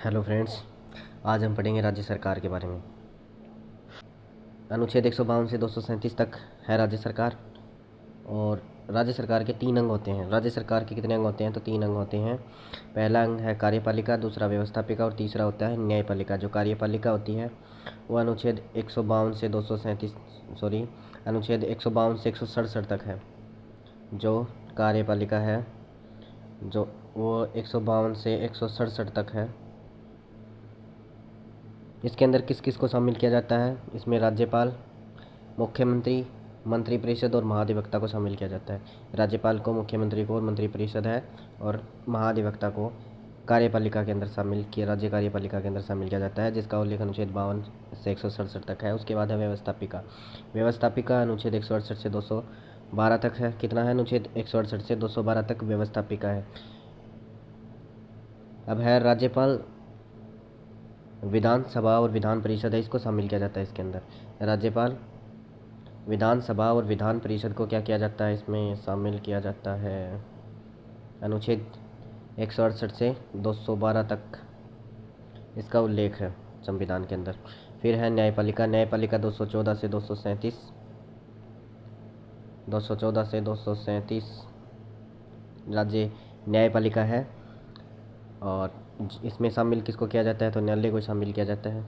Hello friends, आज हम पढ़ेंगे राज्य सरकार के बारे में। अनुच्छेद 152 से 237 तक है राज्य सरकार। और राज्य सरकार के 3 अंग होते हैं। राज्य सरकार के कितने अंग होते हैं? तो 3 अंग होते हैं। पहला अंग है कार्यपालिका, दूसरा व्यवस्थापिका और तीसरा होता है न्यायपालिका। जो कार्यपालिका होती है वो अनुच्छेद 152 से 237 अनुच्छेद 152 से 167 तक है। जो कार्यपालिका है जो वो 152 से 167 तक है। इसके अंदर किस किस को शामिल किया जाता है? इसमें राज्यपाल, मुख्यमंत्री, मंत्रिपरिषद और महाधिवक्ता को शामिल किया जाता है। राज्यपाल को, मुख्यमंत्री को और मंत्रिपरिषद है, और महाधिवक्ता को कार्यपालिका के अंदर शामिल किया, राज्य कार्यपालिका के अंदर शामिल किया जाता है, जिसका उल्लेख अनुच्छेद 52 से 167 तक है। उसके बाद है व्यवस्थापिका। व्यवस्थापिका अनुच्छेद 168 से 212 तक है। कितना है? अनुच्छेद 168 से 212 तक व्यवस्थापिका है। अब है राज्यपाल, विधानसभा और विधान परिषद है, इसको शामिल किया जाता है इसके अंदर। राज्यपाल, विधानसभा और विधान परिषद को क्या किया जाता है? इसमें शामिल किया जाता है अनुच्छेद 168 से 212 तक इसका उल्लेख है संविधान के अंदर। फिर है न्यायपालिका। न्यायपालिका 214 से 237 राज्य न्यायपालिका है। और इसमें शामिल किसको किया जाता है? तो न्यायालय को शामिल किया जाता है।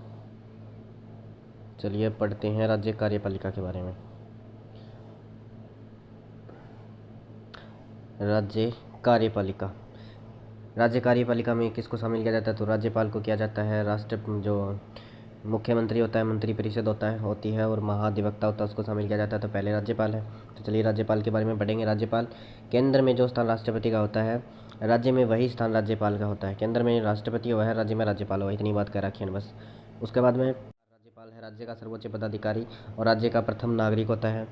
चलिए पढ़ते हैं राज्य कार्यपालिका के बारे में। राज्य कार्यपालिका। राज्य कार्यपालिका में किसको शामिल किया जाता है? तो राज्यपाल को किया जाता है। जो मुख्यमंत्री होता है, मंत्रिपरिषद होती है और महाधिवक्ता होता है, उसको शामिल किया जाता है। तो पहले राज्यपाल है। तो चलिए राज्यपाल के बारे में पढ़ेंगे। राज्यपाल, केंद्र में जो स्थान राष्ट्रपति का होता है, राज्य में वही स्थान राज्यपाल का होता है। केंद्र में राष्ट्रपति हुआ है, राज्य में राज्यपाल हुआ, इतनी बात कह रखी है बस। उसके बाद में राज्यपाल है राज्य का सर्वोच्च पदाधिकारी और राज्य का प्रथम नागरिक होता है।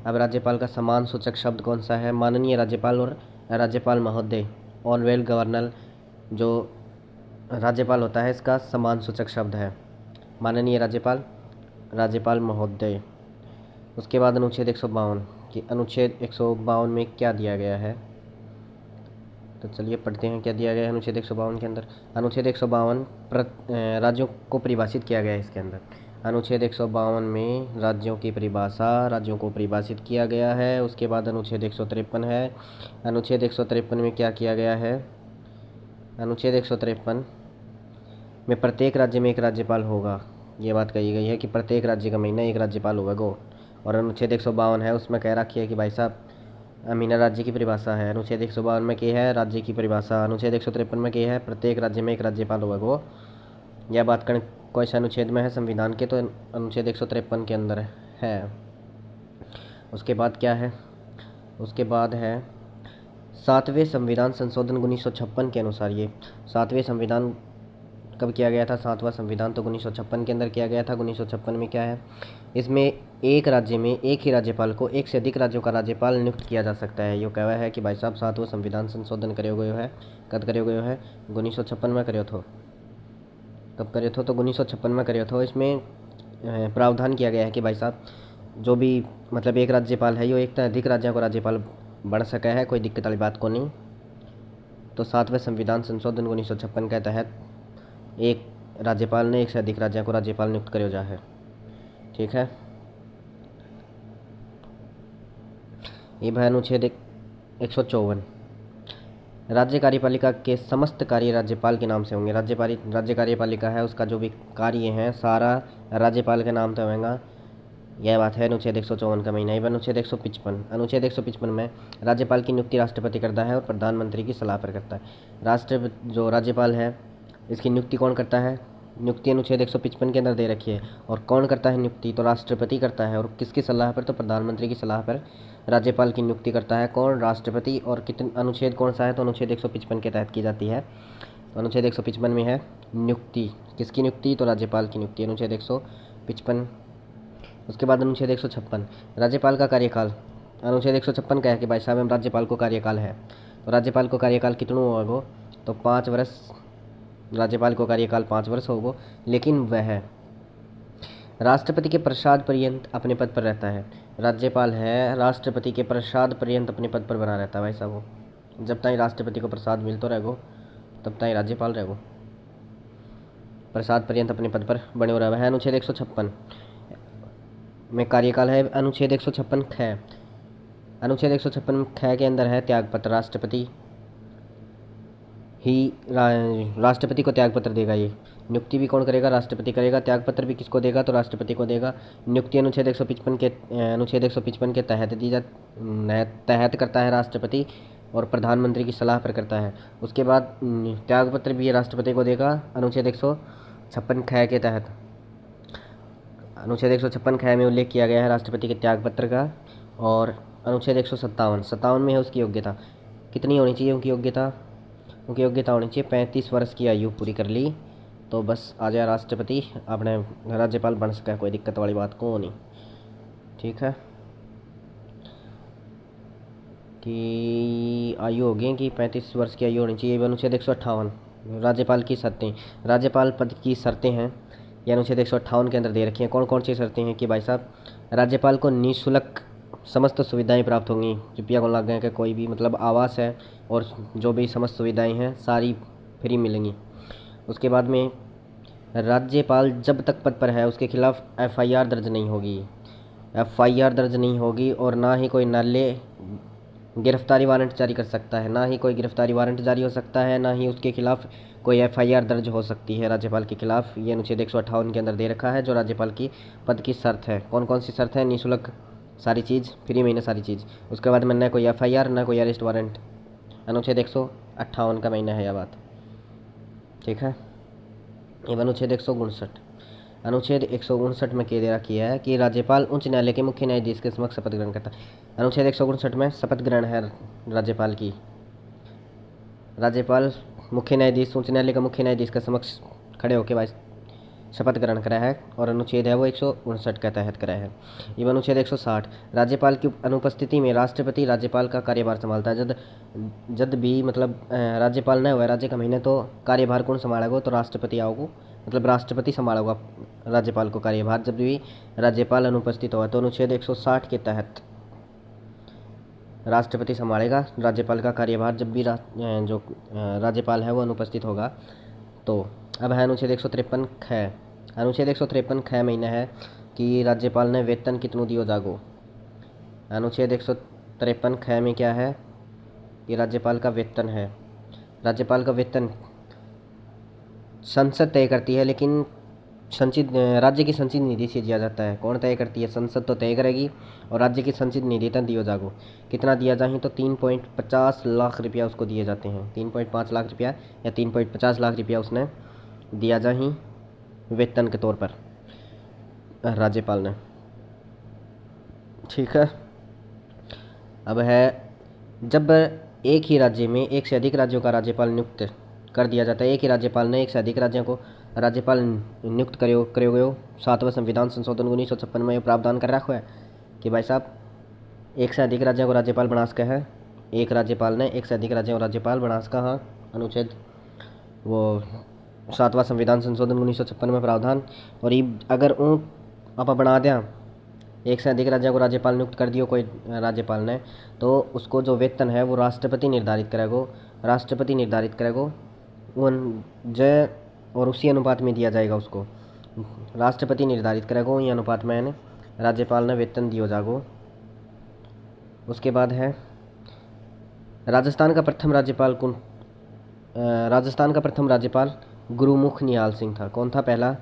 अब राज्यपाल का सम्मान सूचक शब्द कौन सा है? माननीय राज्यपाल और राज्यपाल महोदय, ऑनरेबल गवर्नर। जो राज्यपाल होता है, इसका सम्मान सूचक शब्द है माननीय राज्यपाल, राज्यपाल महोदय। उसके बाद अनुच्छेद 152 कि अनुच्छेद 152 में क्या दिया गया है? तो चलिए पढ़ते हैं क्या दिया गया है अनुच्छेद 152 के अंदर। अनुच्छेद 152 राज्यों को परिभाषित किया गया है इसके अंदर। अनुच्छेद 152 में राज्यों को परिभाषित किया गया है। उसके बाद अनुच्छेद 153 है। अनुच्छेद 153 में क्या किया गया है? अनुच्छेद 153 में प्रत्येक राज्य में एक राज्यपाल होगा, ये बात कही गई है कि प्रत्येक राज्य का महीना एक राज्यपाल होगा गो। और अनुच्छेद 152 है, उसमें कह रखी है कि भाई साहब महीना राज्य की परिभाषा है। अनुच्छेद 152 में की है राज्य की परिभाषा। अनुच्छेद 153 में की है प्रत्येक राज्य में एक राज्यपाल होगा गो। यह बात कौन से अनुच्छेद में है संविधान के? तो अनुच्छेद 153 के अंदर है। उसके बाद क्या है? उसके बाद है 7वें संविधान संशोधन 1956 के अनुसार। ये 7वें संविधान कब किया गया था? 7वां संविधान तो 1956 के अंदर किया गया था। 1956 में क्या है? इसमें एक राज्य में एक ही राज्यपाल को एक से अधिक राज्यों का राज्यपाल नियुक्त किया जा सकता है। ये कहा है कि भाई साहब 7वां संविधान संशोधन करो गयो है। कब करो गयो है? 1956 में करो थो। कब करे थो? तो 1956 में करे थो। इसमें प्रावधान किया गया है कि भाई साहब जो भी मतलब एक राज्यपाल है, यो एक से अधिक राज्यों को राज्यपाल बढ़ सका है, कोई दिक्कत वाली बात को नहीं। तो 7वें संविधान संशोधन 1956 के तहत एक राज्यपाल ने एक से अधिक राज्यों को राज्यपाल नियुक्त करो जा है। ठीक है। ये है अनुच्छेद 154। राज्य कार्यपालिका के समस्त कार्य राज्यपाल के नाम से होंगे। राज्य कार्यपालिका है, उसका जो भी कार्य है सारा राज्यपाल के नाम से होगा। यह बात है अनुच्छेद 154 का महीना। अनुच्छेद 155 में राज्यपाल की नियुक्ति राष्ट्रपति करता है और प्रधानमंत्री की सलाह पर करता है। जो राज्यपाल है इसकी नियुक्ति कौन करता है? नियुक्ति अनुच्छेद 155 के अंदर दे रखी है। और कौन करता है नियुक्ति? तो राष्ट्रपति करता है। और किसकी सलाह पर? तो प्रधानमंत्री की सलाह पर राज्यपाल की नियुक्ति करता है कौन? राष्ट्रपति। और कितने अनुच्छेद कौन सा है? तो अनुच्छेद 155 के तहत की जाती है। तो अनुच्छेद 155 में है नियुक्ति। किसकी नियुक्ति? तो राज्यपाल की नियुक्ति, अनुच्छेद 155। उसके बाद अनुच्छेद 156 राज्यपाल का कार्यकाल। अनुच्छेद 156 का है कि भाई साहब हम राज्यपाल को कार्यकाल है। तो राज्यपाल को कार्यकाल कितना होगा? तो 5 वर्ष। राज्यपाल को कार्यकाल 5 वर्ष होगा, लेकिन वह राष्ट्रपति के प्रसाद पर्यंत अपने पद पर रहता है। राज्यपाल है राष्ट्रपति के प्रसाद पर्यंत अपने पद पर बना रहता है। भाई साहब वो जब तक राष्ट्रपति को प्रसाद मिलता रहेगो तब तक राज्यपाल रहेगो। प्रसाद पर्यंत अपने पद पर बने हो रहा है। अनुच्छेद 156 में कार्यकाल है। अनुच्छेद 156 ख, अनुच्छेद 156 ख के अंदर है त्यागपत्र। राष्ट्रपति ही राष्ट्रपति को त्यागपत्र देगा। ये नियुक्ति भी कौन करेगा? राष्ट्रपति करेगा। त्यागपत्र भी किसको देगा? तो राष्ट्रपति को देगा। नियुक्ति अनुच्छेद 155 के तहत करता है राष्ट्रपति, और प्रधानमंत्री की सलाह पर करता है। उसके बाद त्यागपत्र भी राष्ट्रपति को देगा अनुच्छेद 156 ख के तहत। अनुच्छेद 156 ख में उल्लेख किया गया है राष्ट्रपति के त्यागपत्र का। और अनुच्छेद 157 में है उसकी योग्यता। कितनी होनी चाहिए उनकी योग्यता? उनकी योग्यता होनी चाहिए 35 वर्ष की आयु पूरी कर ली तो बस आ जाए राष्ट्रपति, अपने राज्यपाल बन सका। कोई दिक्कत वाली बात को नहीं। ठीक है कि आयु होगी कि 35 वर्ष की आयु होनी चाहिए। अनुच्छेद 158 राज्यपाल की शर्तें, राज्यपाल पद की शर्तें हैं। ये अनुच्छेद 158 के अंदर दे रखी हैं। कौन कौन सी शर्तें हैं कि भाई साहब, राज्यपाल को निःशुल्क समस्त सुविधाएं प्राप्त होंगी। रुपया को लग गए कि कोई भी मतलब आवास है और जो भी समस्त सुविधाएं हैं सारी फ्री मिलेंगी। उसके बाद में राज्यपाल जब तक पद पर है उसके खिलाफ FIR दर्ज नहीं होगी। FIR दर्ज नहीं होगी और ना ही कोई न्यायालय गिरफ्तारी वारंट जारी कर सकता है, ना ही कोई गिरफ्तारी वारंट जारी हो सकता है, ना ही उसके खिलाफ कोई FIR दर्ज हो सकती है राज्यपाल के खिलाफ। ये अनुच्छेद 158 के अंदर दे रखा है जो राज्यपाल की पद की शर्त है। कौन कौन सी शर्त है? निःशुल्क सारी चीज़, फ्री में सारी चीज़। उसके बाद में न कोई FIR न कोई अरेस्ट वारंट। अनुच्छेद 158 का महीना है यह बात। ठीक है। ये अनुच्छेद 159, अनुच्छेद 159 में कह दे रखी है कि राज्यपाल उच्च न्यायालय के मुख्य न्यायाधीश के समक्ष शपथ ग्रहण करता है। अनुच्छेद 159 में शपथ ग्रहण है राज्यपाल की। राज्यपाल मुख्य न्यायाधीश, उच्च न्यायालय का मुख्य न्यायाधीश के समक्ष खड़े होकर भाई शपथ ग्रहण करा है, और अनुच्छेद है वो 159 के तहत करा है। ये अनुच्छेद 160 राज्यपाल की अनुपस्थिति में राष्ट्रपति राज्यपाल का कार्यभार संभालता है। जब भी मतलब राज्यपाल न हुआ राज्य का महीने तो कार्यभार कौन संभालेगा? तो राष्ट्रपति आओगे, मतलब राष्ट्रपति संभालेगा राज्यपाल को कार्यभार जब भी राज्यपाल अनुपस्थित हुआ। तो अनुच्छेद 160 के तहत राष्ट्रपति संभालेगा राज्यपाल का कार्यभार जब भी जो राज्यपाल है वो अनुपस्थित होगा। तो अब है अनुच्छेद 153 ख। अनुच्छेद 153 ख महीना है कि राज्यपाल ने वेतन कितनों दियो जागो। अनुच्छेद 153 ख में क्या है? ये राज्यपाल का वेतन है। राज्यपाल का वेतन संसद तय करती है, लेकिन संचित राज्य की संचित निधि से दिया जाता है। कौन तय करती है? संसद तो तय करेगी, और राज्य की संचित निधि तक दियो जागो। कितना दिया जाए? तो 3.50 लाख रुपया उसको दिए जाते हैं। 3.5 लाख रुपया या 3.50 लाख रुपया उसने दिया जाए वेतन के तौर पर राज्यपाल ने। ठीक है। अब है जब एक ही राज्य में एक से अधिक राज्यों का राज्यपाल नियुक्त कर दिया जाता है। एक ही राज्यपाल ने एक से अधिक राज्यों को राज्यपाल नियुक्त करो 7वां संविधान संशोधन 1956 में प्रावधान कर रखा है कि भाई साहब एक से अधिक राज्यों को राज्यपाल बना सका है। एक राज्यपाल ने एक से अधिक राज्यों को राज्यपाल बना सका। हाँ, अनुच्छेद वो 7वां संविधान संशोधन 1956 में प्रावधान। और ये अगर आप बना दें एक से अधिक राज्यों को राज्यपाल नियुक्त कर दियो कोई राज्यपाल ने, तो उसको जो वेतन है वो राष्ट्रपति निर्धारित करेगा। राष्ट्रपति निर्धारित करेगा वो जय, और उसी अनुपात में दिया जाएगा उसको। राष्ट्रपति निर्धारित करेगा ये अनुपात में राज्यपाल ने वेतन दियो जागो। उसके बाद है राजस्थान का प्रथम राज्यपाल कौन? राजस्थान का प्रथम राज्यपाल गुरुमुख निहाल सिंह था। कौन था पहला?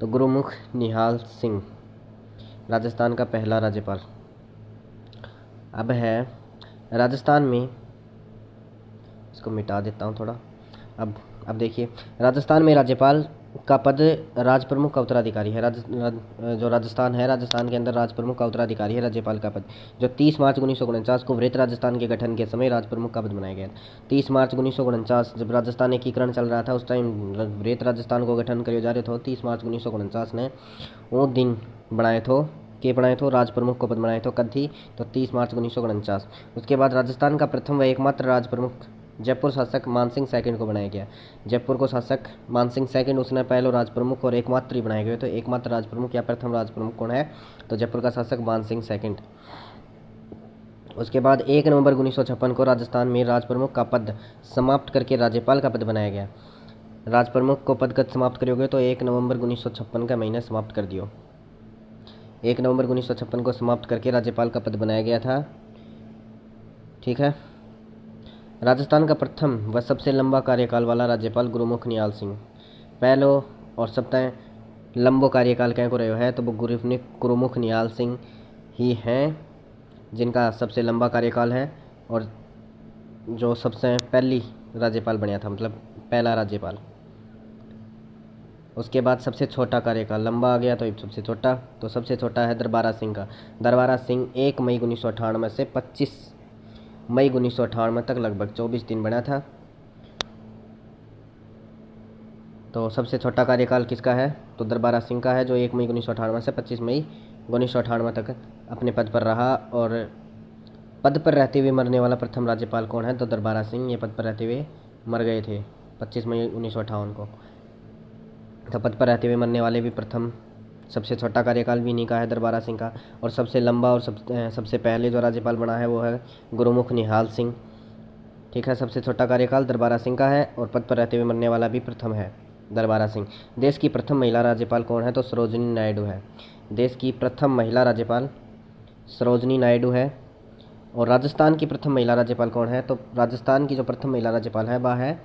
तो गुरुमुख निहाल सिंह राजस्थान का पहला राज्यपाल। अब है राजस्थान में, इसको मिटा देता हूँ थोड़ा। अब देखिए, राजस्थान में राज्यपाल का पद राज प्रमुख का उत्तराधिकारी है। जो राजस्थान है, राजस्थान के अंदर राज प्रमुख का उत्तराधिकारी है राज्यपाल का पद, जो 30 मार्च 1949 को वृहत राजस्थान के गठन के समय राज प्रमुख का पद बनाया गया। 30 मार्च 1949 जब राजस्थान एकीकरण चल रहा था, उस टाइम वृहत राजस्थान को गठन करे जा रहे थे। 30 मार्च 1949 ने वो दिन बनाए थे राज प्रमुख को पद बनाए थे। कब थी? तो 30 मार्च 1949। उसके बाद राजस्थान का प्रथम व एकमात्र राज प्रमुख जयपुर शासक मानसिंह सेकंड को बनाया गया। जयपुर को शासक मानसिंह सेकंड उसने पहले राज प्रमुख और एकमात्र ही बनाए गए। तो एकमात्र राज प्रमुख या प्रथम राज प्रमुख कौन है? तो जयपुर का शासक मानसिंह सेकंड। उसके बाद 1 नवंबर 1956 को राजस्थान में राज प्रमुख का पद समाप्त करके राज्यपाल का पद बनाया गया। राज प्रमुख को पद कब समाप्त करोगे? तो 1 नवंबर 1956 का महीने समाप्त कर दियो। 1 नवंबर 1956 को समाप्त करके राज्यपाल का पद बनाया गया था। ठीक है। राजस्थान का प्रथम व सबसे लंबा कार्यकाल वाला राज्यपाल गुरुमुख निहाल सिंह। पहलो और सबसे लंबो कार्यकाल क्या को रहो है? तो वो गुरुमुख निहाल सिंह ही हैं, जिनका सबसे लंबा कार्यकाल है और जो सबसे पहली राज्यपाल बनया था, मतलब पहला राज्यपाल। उसके बाद सबसे छोटा कार्यकाल, लंबा आ गया तो सबसे छोटा, तो सबसे छोटा है दरबारा सिंह का। दरबारा सिंह 1 मई 1998 से 25 मई 1998 तक लगभग 24 दिन बना था। तो सबसे छोटा कार्यकाल किसका है? तो दरबारा सिंह का है, जो 1 मई 1998 से 25 मई 1998 तक अपने पद पर रहा। और पद पर रहते हुए मरने वाला प्रथम राज्यपाल कौन है? तो दरबारा सिंह। ये पद पर रहते हुए मर गए थे 25 मई 1958 को। तो पद पर रहते हुए मरने वाले भी प्रथम, सबसे छोटा कार्यकाल भी इन्हीं का है, दरबारा सिंह का। और सबसे लंबा और सबसे पहले जो राज्यपाल बना है वो है गुरुमुख निहाल सिंह। ठीक है। सबसे छोटा कार्यकाल दरबारा सिंह का है और पद पर रहते हुए मरने वाला भी प्रथम है, दरबारा सिंह। देश की प्रथम महिला राज्यपाल कौन है? तो सरोजिनी नायडू है। देश की प्रथम महिला राज्यपाल सरोजिनी नायडू है। और राजस्थान की प्रथम महिला राज्यपाल कौन है? तो राजस्थान की जो प्रथम महिला राज्यपाल है वह है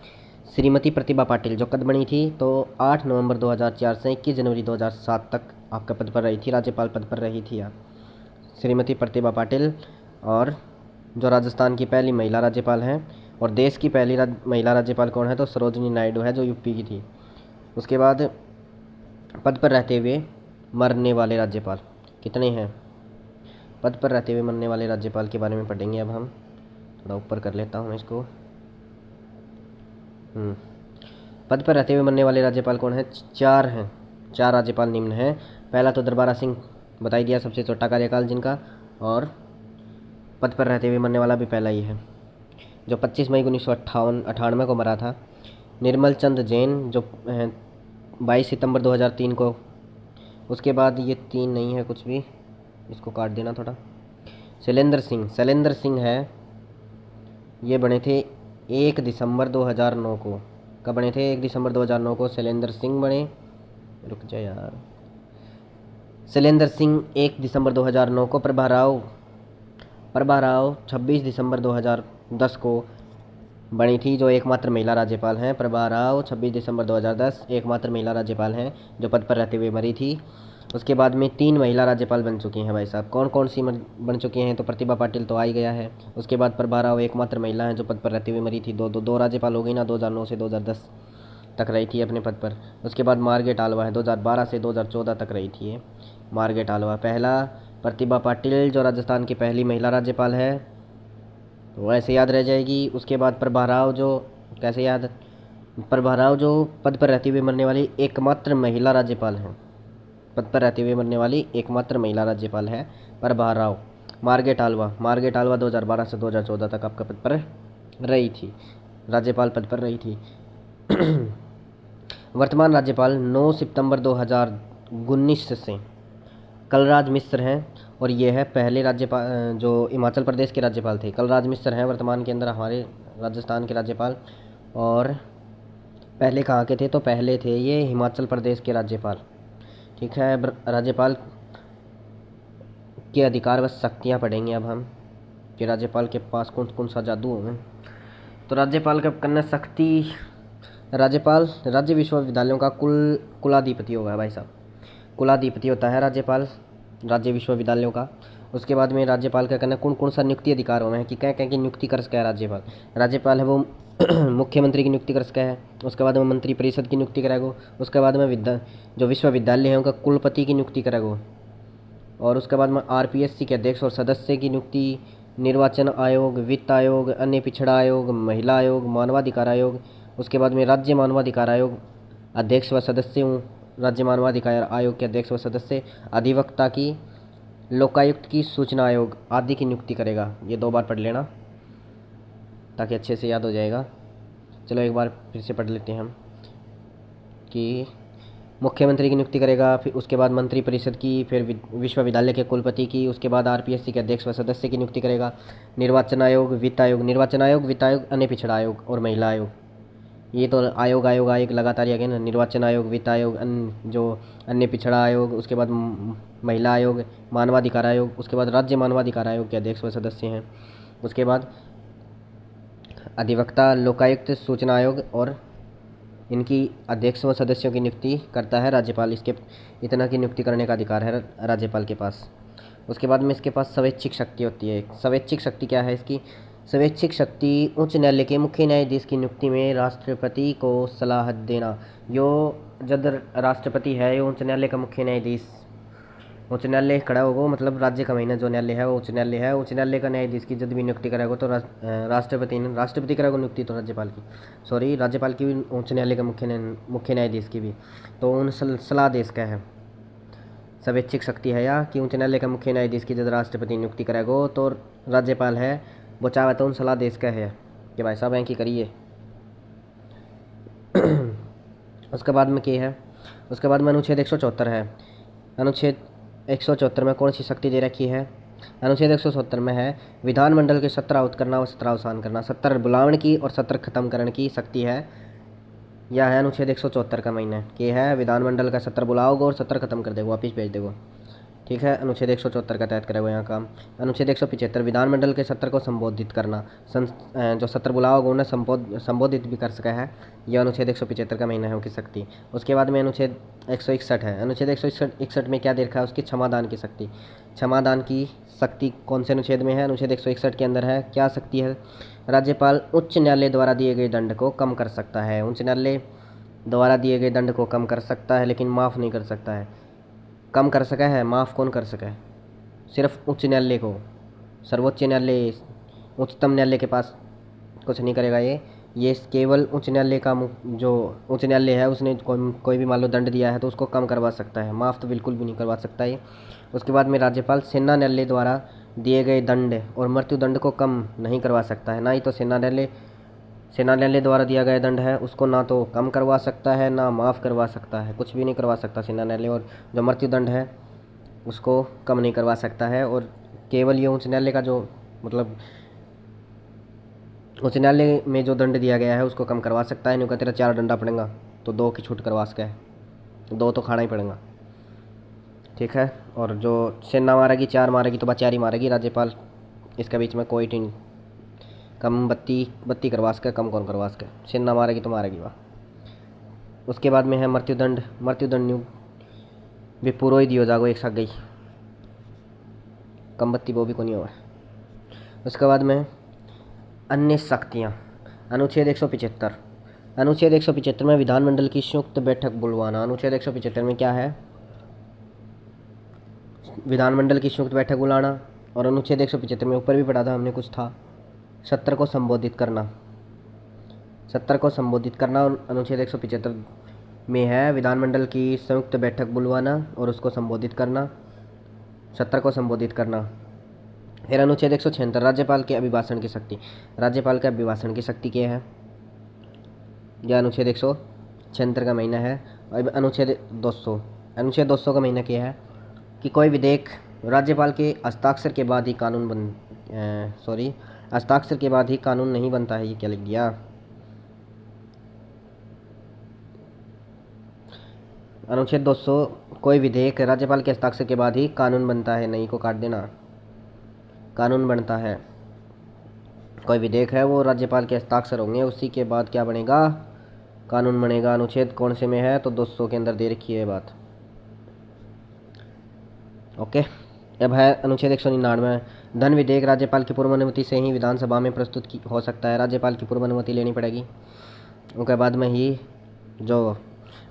श्रीमती प्रतिभा पाटिल, जो कद बनी थी तो 8 नवंबर 2004 से 21 जनवरी 2007 तक आपका पद पर रही थी, राज्यपाल पद पर रही थी आप, श्रीमती प्रतिभा पाटिल। और जो राजस्थान की पहली महिला राज्यपाल हैं। और देश की पहली महिला राज्यपाल कौन है? तो सरोजिनी नायडू है, जो यूपी की थी। उसके बाद पद पर रहते हुए मरने वाले राज्यपाल कितने हैं? पद पर रहते हुए मरने वाले राज्यपाल के बारे में पढ़ेंगे अब हम। थोड़ा ऊपर कर लेता हूँ इसको। पद पर रहते हुए मरने वाले राज्यपाल कौन है? 4 हैं। 4 राज्यपाल निम्न हैं। पहला तो दरबारा सिंह, बताई दिया, सबसे छोटा कार्यकाल जिनका, और पद पर रहते हुए मरने वाला भी पहला ही है, जो 25 मई 1998 को मरा था। निर्मल चंद जैन, जो 22 सितंबर 2003 को। उसके बाद ये 3 नहीं है कुछ भी, इसको काट देना थोड़ा। शैलेंद्र सिंह है, ये बने थे 1 दिसंबर 2009 को। कब बने थे? 1 दिसंबर 2009 को शैलेंद्र सिंह बने। रुक जा यार। शैलेंद्र सिंह 1 दिसंबर 2009 को। प्रभा राव 26 दिसंबर 2010 को बनी थी, जो एकमात्र महिला राज्यपाल हैं। प्रभा राव 26 दिसंबर 2010 एकमात्र महिला राज्यपाल हैं जो पद पर रहते हुए मरी थी। उसके बाद में 3 महिला राज्यपाल बन चुकी हैं भाई साहब। कौन कौन सी बन चुकी हैं? तो प्रतिभा पाटिल तो आ ही गया है। उसके बाद प्रभा राव एकमात्र महिला हैं जो पद पर रहते हुए मरी थी। दो राज्यपाल हो गई ना, 2009 से 2010 तक रही थी अपने पद पर। उसके बाद मार्गरेट आल्वा है, 2012 से 2014 तक रही थी ये मार्गरेट आल्वा। पहला प्रतिभा पाटिल, जो राजस्थान की पहली महिला राज्यपाल है, तो ऐसे याद रह जाएगी। उसके बाद प्रभा राव, जो कैसे याद, प्रभा राव जो पद पर रहते हुए मरने वाली एकमात्र महिला राज्यपाल हैं, पद पर रहते हुए मरने वाली एकमात्र महिला राज्यपाल है प्रभा राव। मार्गरेट आल्वा 2012 से 2014 तक आपका पद पर रही थी, राज्यपाल पद पर रही थी। वर्तमान राज्यपाल 9 सितंबर 2019 से कलराज मिश्र हैं। और ये है पहले राज्यपाल जो हिमाचल प्रदेश के राज्यपाल थे। कलराज मिश्र हैं वर्तमान के अंदर हमारे राजस्थान के राज्यपाल। और पहले कहाँ के थे? तो पहले थे ये हिमाचल प्रदेश के राज्यपाल। ठीक है। राज्यपाल के अधिकार व शक्तियाँ पढ़ेंगे अब हम, कि राज्यपाल के पास कौन कौन सा जादू है। तो राज्यपाल का करना शक्ति, राज्यपाल राज्य विश्वविद्यालयों का कुलाधिपति होगा भाई साहब। कुलाधिपति होता है राज्यपाल राज्य विश्वविद्यालयों का। उसके बाद में राज्यपाल का करना कौन कौन सा नियुक्ति अधिकार होना है, कि क्या क्या की नियुक्ति कर सकता है राज्यपाल है वो मुख्यमंत्री की नियुक्ति कर सकता है। उसके बाद में मंत्री परिषद की नियुक्ति करेगा। उसके बाद में जो विश्वविद्यालय है उनका कुलपति की नियुक्ति करेगा। और उसके बाद में RPSC के अध्यक्ष और सदस्य की नियुक्ति, निर्वाचन आयोग, वित्त आयोग, अन्य पिछड़ा आयोग, महिला आयोग, मानवाधिकार आयोग। उसके बाद में राज्य मानवाधिकार आयोग अध्यक्ष व सदस्य, राज्य मानवाधिकार आयोग के अध्यक्ष व सदस्य, अधिवक्ता की, लोकायुक्त की, सूचना आयोग आदि की नियुक्ति करेगा। ये 2 बार पढ़ लेना ताकि अच्छे से याद हो जाएगा। चलो एक बार फिर से पढ़ लेते हैं हम, कि मुख्यमंत्री की नियुक्ति करेगा, फिर उसके बाद मंत्री परिषद की, फिर विश्वविद्यालय के कुलपति की, उसके बाद RPSC के अध्यक्ष व सदस्य की नियुक्ति करेगा। निर्वाचन आयोग, वित्त आयोग, अन्य पिछड़ा आयोग और महिला आयोग ये तो आयोग आयोग आयोग लगातार ही आ गए ना, निर्वाचन आयोग, वित्त आयोग, जो अन्य पिछड़ा आयोग, उसके बाद महिला आयोग, मानवाधिकार आयोग, उसके बाद राज्य मानवाधिकार आयोग के अध्यक्ष व सदस्य हैं। उसके बाद अधिवक्ता, लोकायुक्त, सूचना आयोग, और इनकी अध्यक्ष व सदस्यों की नियुक्ति करता है राज्यपाल। इसके इतना की नियुक्ति करने का अधिकार है राज्यपाल के पास। उसके बाद में इसके पास स्वैच्छिक शक्ति होती है। स्वैच्छिक शक्ति क्या है इसकी? स्वैच्छिक शक्ति उच्च न्यायालय के मुख्य न्यायाधीश की नियुक्ति में राष्ट्रपति को सलाह देना। जो जब राष्ट्रपति है, ये उच्च न्यायालय का मुख्य न्यायाधीश, उच्च न्यायालय खड़ा होगा, मतलब राज्य का महीना जो न्यायालय है वो उच्च न्यायालय है। उच्च न्यायालय का न्यायाधीश की जब भी नियुक्ति कराएगा तो राष्ट्रपति कराएगा नियुक्ति, तो राज्यपाल की, सॉरी, राज्यपाल की भी, उच्च न्यायालय का मुख्य न्यायाधीश की भी, तो उन सलाह देश का है। स्वैच्छिक शक्ति है या कि उच्च न्यायालय का मुख्य न्यायाधीश की जब राष्ट्रपति नियुक्ति कराएगा तो राज्यपाल है वो चाहे तो उन सलाह देश का है कि भाई साहब की करिए। उसके बाद में क्या है? उसके बाद में अनुच्छेद 174 है। अनुच्छेद 174 में कौन सी शक्ति दे रखी है? अनुच्छेद 170 में है विधानमंडल के सत्र आउट करना और सत्र अवसान करना, सत्र बुलावन की और सत्र खत्म करने की शक्ति है। यह है अनुच्छेद 174 का महीना कि है विधानमंडल का सत्र बुलाओगे और सत्र खत्म कर देगा, वापस भेज देगा। ठीक है, अनुच्छेद 174 का तहत करेगा यहाँ काम। अनुच्छेद 175 विधानमंडल के सत्र को संबोधित करना, जो सत्र बुलाओगे उन्हें संबोधित भी कर सका है। यह अनुच्छेद 175 का महीना है उनकी शक्ति। उसके बाद में अनुच्छेद 161 है। अनुच्छेद 161 में क्या देखा है? उसकी क्षमादान की शक्ति। क्षमादान की शक्ति कौन से अनुच्छेद में है? अनुच्छेद 161 के अंदर है। क्या शक्ति है? राज्यपाल उच्च न्यायालय द्वारा दिए गए दंड को कम कर सकता है। उच्च न्यायालय द्वारा दिए गए दंड को कम कर सकता है, लेकिन माफ़ नहीं कर सकता है। कम कर सका है, माफ़ कौन कर सका है? सिर्फ उच्च न्यायालय को। सर्वोच्च न्यायालय, उच्चतम न्यायालय के पास कुछ नहीं करेगा ये केवल उच्च न्यायालय का जो उच्च न्यायालय है उसने कोई भी मान लो दंड दिया है तो उसको कम करवा सकता है, माफ़ तो बिल्कुल भी नहीं करवा सकता ये। उसके बाद में राज्यपाल सेना न्यायालय द्वारा दिए गए दंड और मृत्यु दंड को कम नहीं करवा सकता है। ना ही तो सेना न्यायालय द्वारा दिया गया दंड है उसको ना तो कम करवा सकता है ना माफ़ करवा सकता है, कुछ भी नहीं करवा सकता सेना न्यायालय। और जो मृत्यु दंड है उसको कम नहीं करवा सकता है। और केवल ये उच्च न्यायालय का जो मतलब उच्च न्यायालय में जो दंड दिया गया है उसको कम करवा सकता है। नहीं का तेरा 4 डंडा पड़ेगा तो 2 की छूट करवा सके, 2 तो खाना ही पड़ेगा। ठीक है, और जो सेना मारेगी 4 मारेगी तो 4 ही मारेगी। राज्यपाल इसके बीच में कोई टीम कम बत्ती करवा सके, कम कौन करवा सके, सेना मारेगी तो मारेगी वाह। उसके बाद में है मृत्युदंड। मृत्युदंड भी पूरा ही दियो जागो एक साथ गई, कम बत्ती वो भी को नहीं हुआ। उसके बाद में अन्य शक्तियाँ। अनुच्छेद 175। अनुच्छेद 175 में विधानमंडल की संयुक्त बैठक बुलवाना। अनुच्छेद 175 में क्या है? विधानमंडल की संयुक्त बैठक बुलाना। और अनुच्छेद 175 में ऊपर भी पढ़ा था हमने, कुछ था, सत्र को संबोधित करना। सत्र को संबोधित करना अनुच्छेद 175 में है विधानमंडल की संयुक्त बैठक बुलवाना और उसको संबोधित करना, सत्र को संबोधित करना। फिर अनुच्छेद 176 राज्यपाल के अभिभाषण की शक्ति। राज्यपाल के अभिभाषण की शक्ति क्या है? यह अनुच्छेद 176 का महीना है। अनुच्छेद 200 का महीना क्या है कि कोई विधेयक राज्यपाल के हस्ताक्षर के बाद ही हस्ताक्षर के बाद ही कानून नहीं बनता है। ये क्या लिख दिया? अनुच्छेद 200 कोई विधेयक राज्यपाल के हस्ताक्षर के बाद ही कानून बनता है, नहीं को काट देना, कानून बनता है। कोई विधेयक है वो राज्यपाल के हस्ताक्षर होंगे, उसी के बाद क्या बनेगा? कानून बनेगा। अनुच्छेद कौन से में है? तो 200 के अंदर दे रखी है बात। ओके, अब है अनुच्छेद 199। धन विधेयक राज्यपाल की पूर्व अनुमति से ही विधानसभा में प्रस्तुत हो सकता है। राज्यपाल की पूर्व अनुमति लेनी पड़ेगी, उनके बाद में ही जो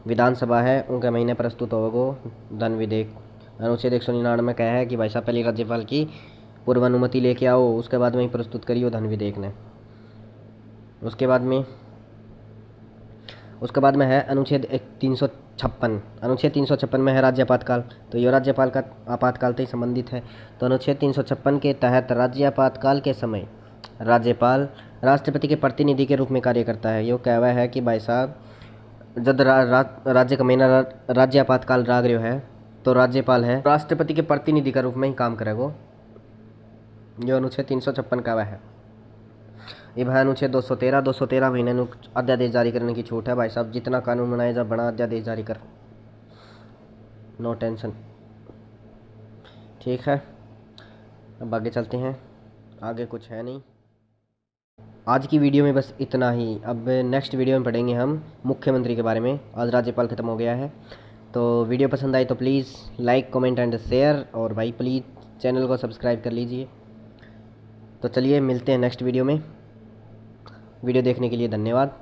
विधानसभा है उनके महीने प्रस्तुत होगा धन विधेयक। अनुच्छेद 199 में कहा है कि भाई साहब पहले राज्यपाल की पूर्व अनुमति लेके आओ, उसके बाद में ही प्रस्तुत करियो धन विधेयक ने। उसके बाद में है अनुच्छेद 356। अनुच्छेद 356 में है राज्य आपातकाल, तो यह राज्यपाल का आपातकाल से ही संबंधित है। तो अनुच्छेद 356 के तहत राज्य आपातकाल के समय राज्यपाल राष्ट्रपति के प्रतिनिधि के रूप में कार्य करता है। यो कह हुआ है कि भाई साहब जब राज्य का महीना राज्य आपातकाल राग रहे है तो राज्यपाल है राष्ट्रपति के प्रतिनिधि का रूप में ही काम करेगा। जो अनुच्छेद 356 का वह है। ये भाई अनुच्छेद 213 महीने ਨੂੰ अध्यादेश जारी करने की छूट है भाई साहब। जितना कानून बनाया जा बड़ा अध्यादेश जारी कर, नो टेंशन। ठीक है, अब आगे चलते हैं। आगे कुछ है नहीं आज की वीडियो में, बस इतना ही। अब नेक्स्ट वीडियो में पढ़ेंगे हम मुख्यमंत्री के बारे में। आज राज्यपाल ख़त्म हो गया है। तो वीडियो पसंद आई तो please like comment and share, और भाई प्लीज़ चैनल को सब्सक्राइब कर लीजिए। तो चलिए मिलते हैं नेक्स्ट वीडियो में। वीडियो देखने के लिए धन्यवाद।